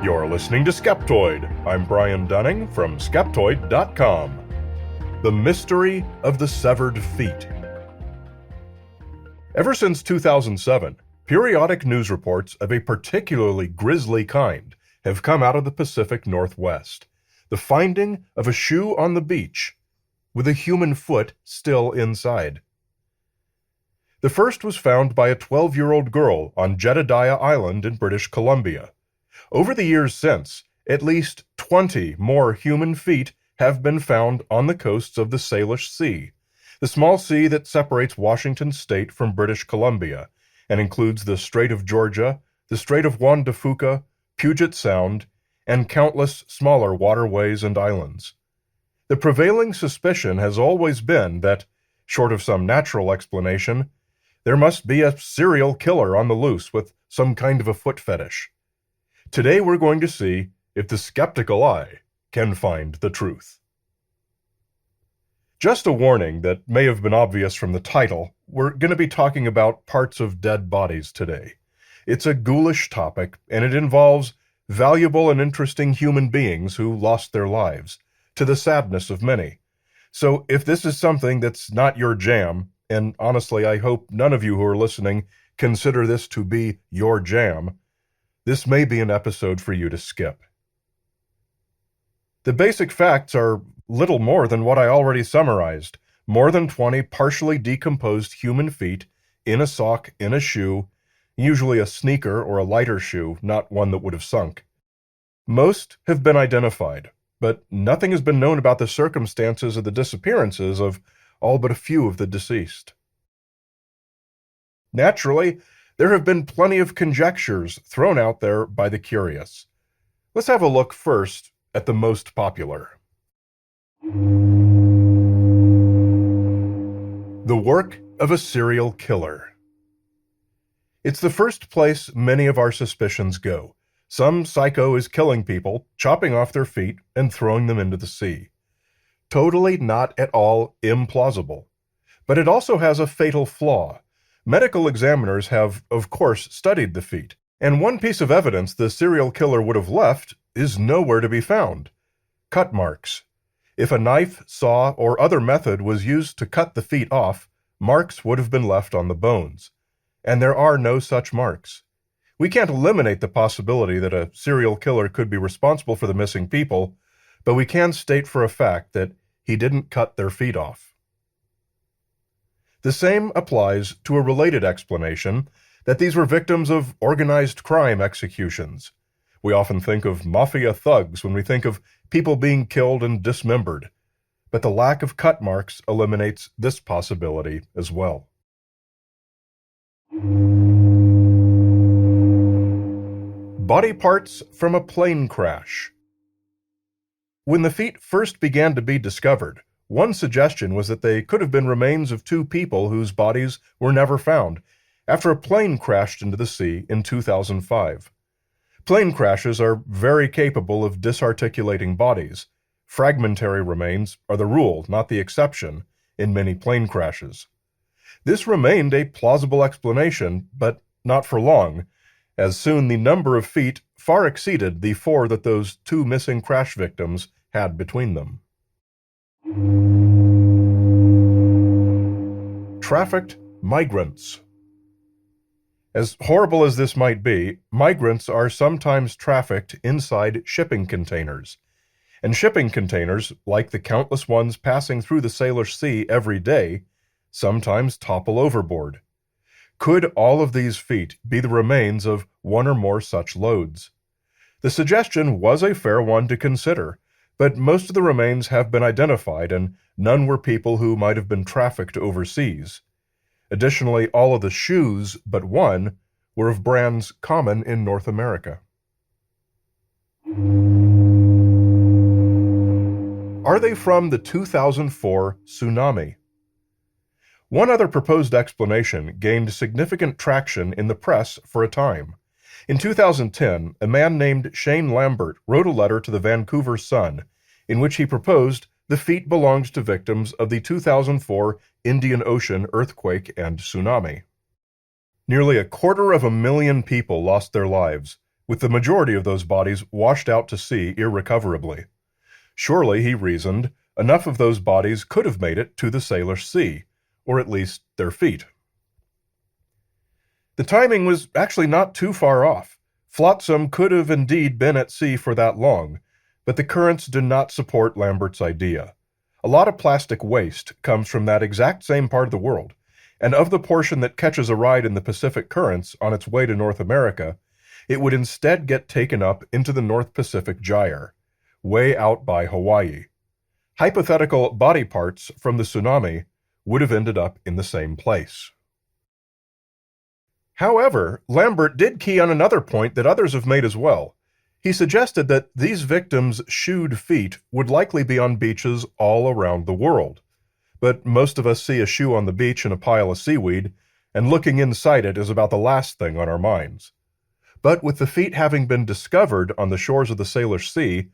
You're listening to Skeptoid. I'm Brian Dunning from Skeptoid.com. The Mystery of the Severed Feet. Ever since 2007, periodic news reports of a particularly grisly kind have come out of the Pacific Northwest. The finding of a shoe on the beach with a human foot still inside. The first was found by a 12-year-old girl on Jedediah Island in British Columbia. Over the years since, at least 20 more human feet have been found on the coasts of the Salish Sea, the small sea that separates Washington state from British Columbia, and includes the Strait of Georgia, the Strait of Juan de Fuca, Puget Sound, and countless smaller waterways and islands. The prevailing suspicion has always been that, short of some natural explanation, there must be a serial killer on the loose with some kind of a foot fetish. Today we're going to see if the skeptical eye can find the truth. Just a warning that may have been obvious from the title, we're going to be talking about parts of dead bodies today. It's a ghoulish topic, and it involves valuable and interesting human beings who lost their lives, to the sadness of many. So if this is something that's not your jam, and honestly I hope none of you who are listening consider this to be your jam, this may be an episode for you to skip. The basic facts are little more than what I already summarized. More than 20 partially decomposed human feet in a sock, in a shoe, usually a sneaker or a lighter shoe, not one that would have sunk. Most have been identified, but nothing has been known about the circumstances of the disappearances of all but a few of the deceased. Naturally, there have been plenty of conjectures thrown out there by the curious. Let's have a look first at the most popular. The work of a serial killer. It's the first place many of our suspicions go. Some psycho is killing people, chopping off their feet, and throwing them into the sea. Totally not at all implausible. But it also has a fatal flaw. Medical examiners have, of course, studied the feet, and one piece of evidence the serial killer would have left is nowhere to be found. Cut marks. If a knife, saw, or other method was used to cut the feet off, marks would have been left on the bones. And there are no such marks. We can't eliminate the possibility that a serial killer could be responsible for the missing people, but we can state for a fact that he didn't cut their feet off. The same applies to a related explanation that these were victims of organized crime executions. We often think of mafia thugs when we think of people being killed and dismembered, but the lack of cut marks eliminates this possibility as well. Body parts from a plane crash. When the feet first began to be discovered, one suggestion was that they could have been remains of two people whose bodies were never found after a plane crashed into the sea in 2005. Plane crashes are very capable of disarticulating bodies. Fragmentary remains are the rule, not the exception, in many plane crashes. This remained a plausible explanation, but not for long, as soon the number of feet far exceeded the 4 that those two missing crash victims had between them. Trafficked migrants. As horrible as this might be, migrants are sometimes trafficked inside shipping containers. And shipping containers, like the countless ones passing through the Salish Sea every day, sometimes topple overboard. Could all of these feet be the remains of one or more such loads? The suggestion was a fair one to consider, but most of the remains have been identified, and none were people who might have been trafficked overseas. Additionally, all of the shoes but one were of brands common in North America. Are they from the 2004 tsunami? One other proposed explanation gained significant traction in the press for a time. In 2010, a man named Shane Lambert wrote a letter to the Vancouver Sun in which he proposed the feet belonged to victims of the 2004 Indian Ocean earthquake and tsunami. Nearly 250,000 people lost their lives, with the majority of those bodies washed out to sea irrecoverably. Surely, he reasoned, enough of those bodies could have made it to the Salish Sea, or at least their feet. The timing was actually not too far off. Flotsam could have indeed been at sea for that long, but the currents do not support Lambert's idea. A lot of plastic waste comes from that exact same part of the world, and of the portion that catches a ride in the Pacific currents on its way to North America, it would instead get taken up into the North Pacific Gyre, way out by Hawaii. Hypothetical body parts from the tsunami would have ended up in the same place. However, Lambert did key on another point that others have made as well. He suggested that these victims' shoed feet would likely be on beaches all around the world. But most of us see a shoe on the beach in a pile of seaweed, and looking inside it is about the last thing on our minds. But with the feet having been discovered on the shores of the Salish Sea,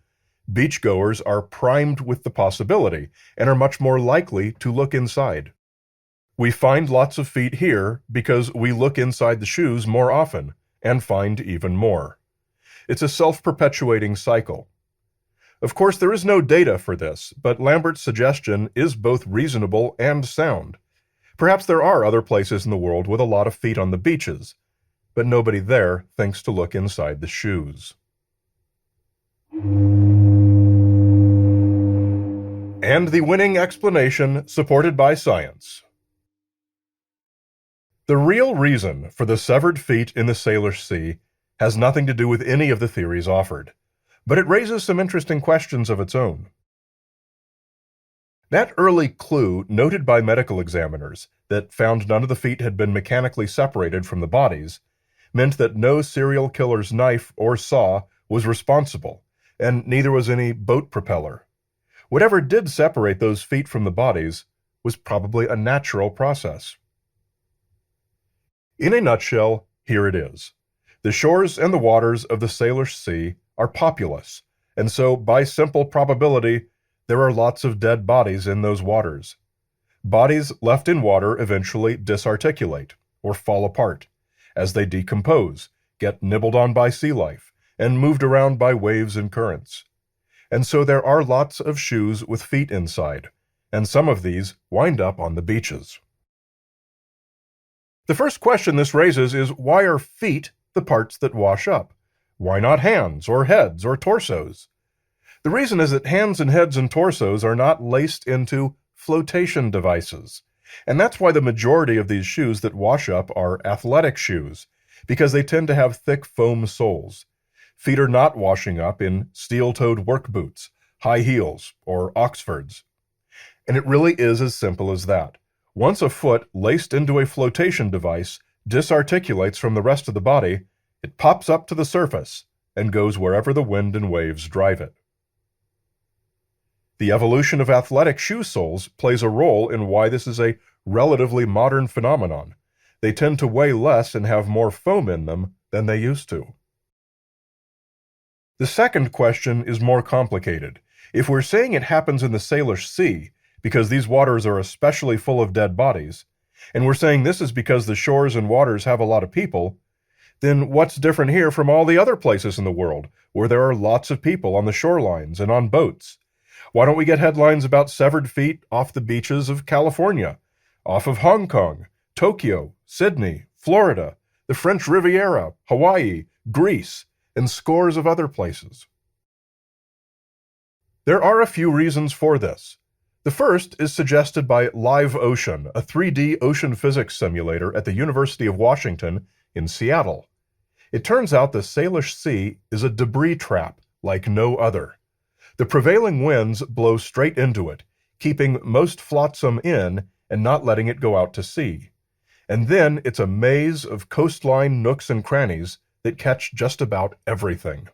beachgoers are primed with the possibility and are much more likely to look inside. We find lots of feet here because we look inside the shoes more often and find even more. It's a self-perpetuating cycle. Of course, there is no data for this, but Lambert's suggestion is both reasonable and sound. Perhaps there are other places in the world with a lot of feet on the beaches, but nobody there thinks to look inside the shoes. And the winning explanation supported by science. The real reason for the severed feet in the Salish Sea has nothing to do with any of the theories offered, but it raises some interesting questions of its own. That early clue noted by medical examiners that found none of the feet had been mechanically separated from the bodies meant that no serial killer's knife or saw was responsible, and neither was any boat propeller. Whatever did separate those feet from the bodies was probably a natural process. In a nutshell, here it is. The shores and the waters of the Salish Sea are populous, and so, by simple probability, there are lots of dead bodies in those waters. Bodies left in water eventually disarticulate, or fall apart, as they decompose, get nibbled on by sea life, and moved around by waves and currents. And so there are lots of shoes with feet inside, and some of these wind up on the beaches. The first question this raises is, why are feet the parts that wash up? Why not hands, or heads, or torsos? The reason is that hands and heads and torsos are not laced into flotation devices. And that's why the majority of these shoes that wash up are athletic shoes, because they tend to have thick foam soles. Feet are not washing up in steel-toed work boots, high heels, or Oxfords. And it really is as simple as that. Once a foot laced into a flotation device disarticulates from the rest of the body, it pops up to the surface and goes wherever the wind and waves drive it. The evolution of athletic shoe soles plays a role in why this is a relatively modern phenomenon. They tend to weigh less and have more foam in them than they used to. The second question is more complicated. If we're saying it happens in the Salish Sea, because these waters are especially full of dead bodies, and we're saying this is because the shores and waters have a lot of people, then what's different here from all the other places in the world where there are lots of people on the shorelines and on boats? Why don't we get headlines about severed feet off the beaches of California, off of Hong Kong, Tokyo, Sydney, Florida, the French Riviera, Hawaii, Greece, and scores of other places? There are a few reasons for this. The first is suggested by Live Ocean, a 3D ocean physics simulator at the University of Washington in Seattle. It turns out the Salish Sea is a debris trap like no other. The prevailing winds blow straight into it, keeping most flotsam in and not letting it go out to sea. And then it's a maze of coastline nooks and crannies that catch just about everything.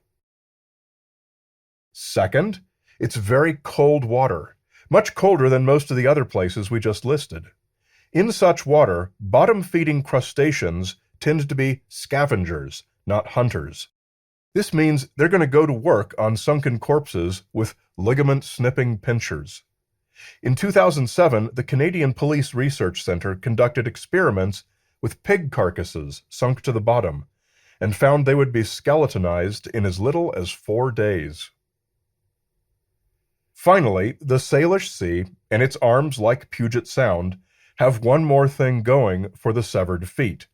Second, it's very cold water, much colder than most of the other places we just listed. In such water, bottom-feeding crustaceans tend to be scavengers, not hunters. This means they're going to go to work on sunken corpses with ligament-snipping pinchers. In 2007, the Canadian Police Research Centre conducted experiments with pig carcasses sunk to the bottom, and found they would be skeletonized in as little as 4 days. Finally, the Salish Sea and its arms like Puget Sound have one more thing going for the severed feet,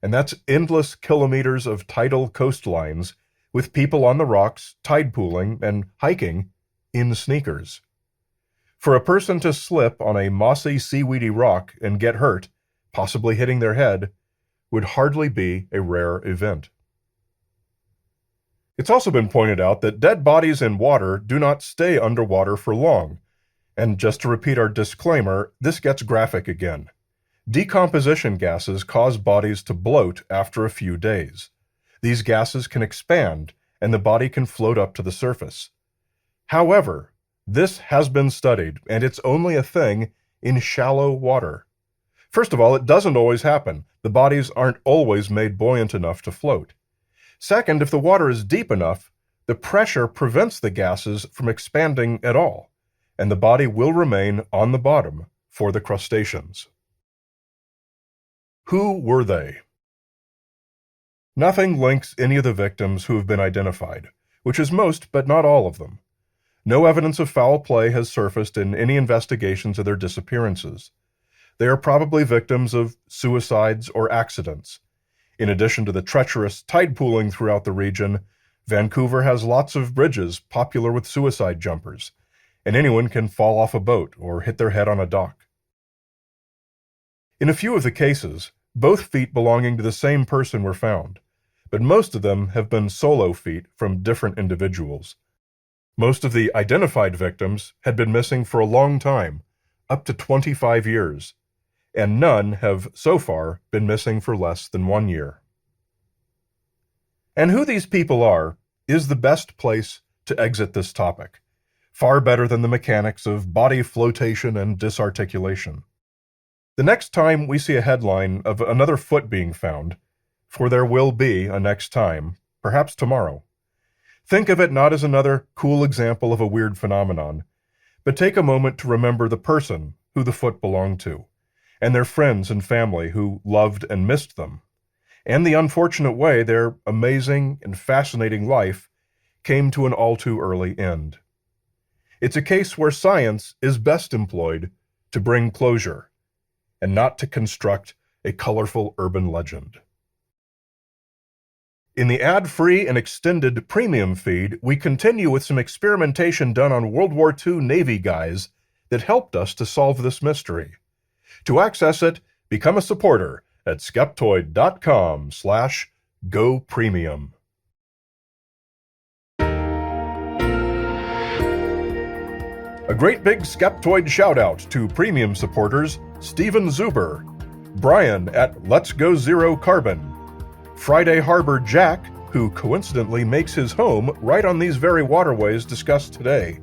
and that's endless kilometers of tidal coastlines with people on the rocks tide pooling and hiking in sneakers. For a person to slip on a mossy, seaweedy rock and get hurt, possibly hitting their head, would hardly be a rare event. It's also been pointed out that dead bodies in water do not stay underwater for long. And just to repeat our disclaimer, this gets graphic again. Decomposition gases cause bodies to bloat after a few days. These gases can expand, and the body can float up to the surface. However, this has been studied, and it's only a thing in shallow water. First of all, it doesn't always happen. The bodies aren't always made buoyant enough to float. Second, if the water is deep enough, the pressure prevents the gases from expanding at all, and the body will remain on the bottom for the crustaceans. Who were they? Nothing links any of the victims who have been identified, which is most but not all of them. No evidence of foul play has surfaced in any investigations of their disappearances. They are probably victims of suicides or accidents. In addition to the treacherous tide pooling throughout the region, Vancouver has lots of bridges popular with suicide jumpers, and anyone can fall off a boat or hit their head on a dock. In a few of the cases, both feet belonging to the same person were found, but most of them have been solo feet from different individuals. Most of the identified victims had been missing for a long time, up to 25 years, and none have so far been missing for less than 1 year. And who these people are is the best place to exit this topic, far better than the mechanics of body flotation and disarticulation. The next time we see a headline of another foot being found, for there will be a next time, perhaps tomorrow, think of it not as another cool example of a weird phenomenon, but take a moment to remember the person who the foot belonged to, and their friends and family who loved and missed them, and the unfortunate way their amazing and fascinating life came to an all too early end. It's a case where science is best employed to bring closure, and not to construct a colorful urban legend. In the ad-free and extended premium feed, we continue with some experimentation done on World War II Navy guys that helped us to solve this mystery. To access it, become a supporter at skeptoid.com/gopremium. A great big Skeptoid shout-out to premium supporters Steven Zuber, Brian at Let's Go Zero Carbon, Friday Harbor Jack, who coincidentally makes his home right on these very waterways discussed today,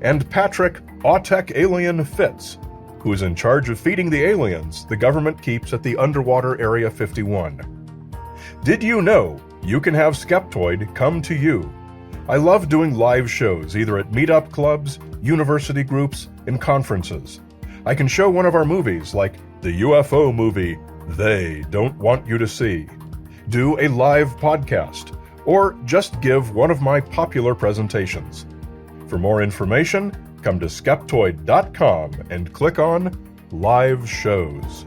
and Patrick Autek Alien Fitz, who is in charge of feeding the aliens the government keeps at the underwater Area 51. Did you know you can have Skeptoid come to you? I love doing live shows, either at meetup clubs, university groups, and conferences. I can show one of our movies, like the UFO movie They Don't Want You to See, do a live podcast, or just give one of my popular presentations. For more information, come to skeptoid.com and click on Live Shows.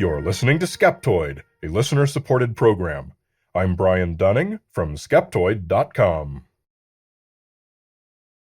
You're listening to Skeptoid, a listener-supported program. I'm Brian Dunning from skeptoid.com.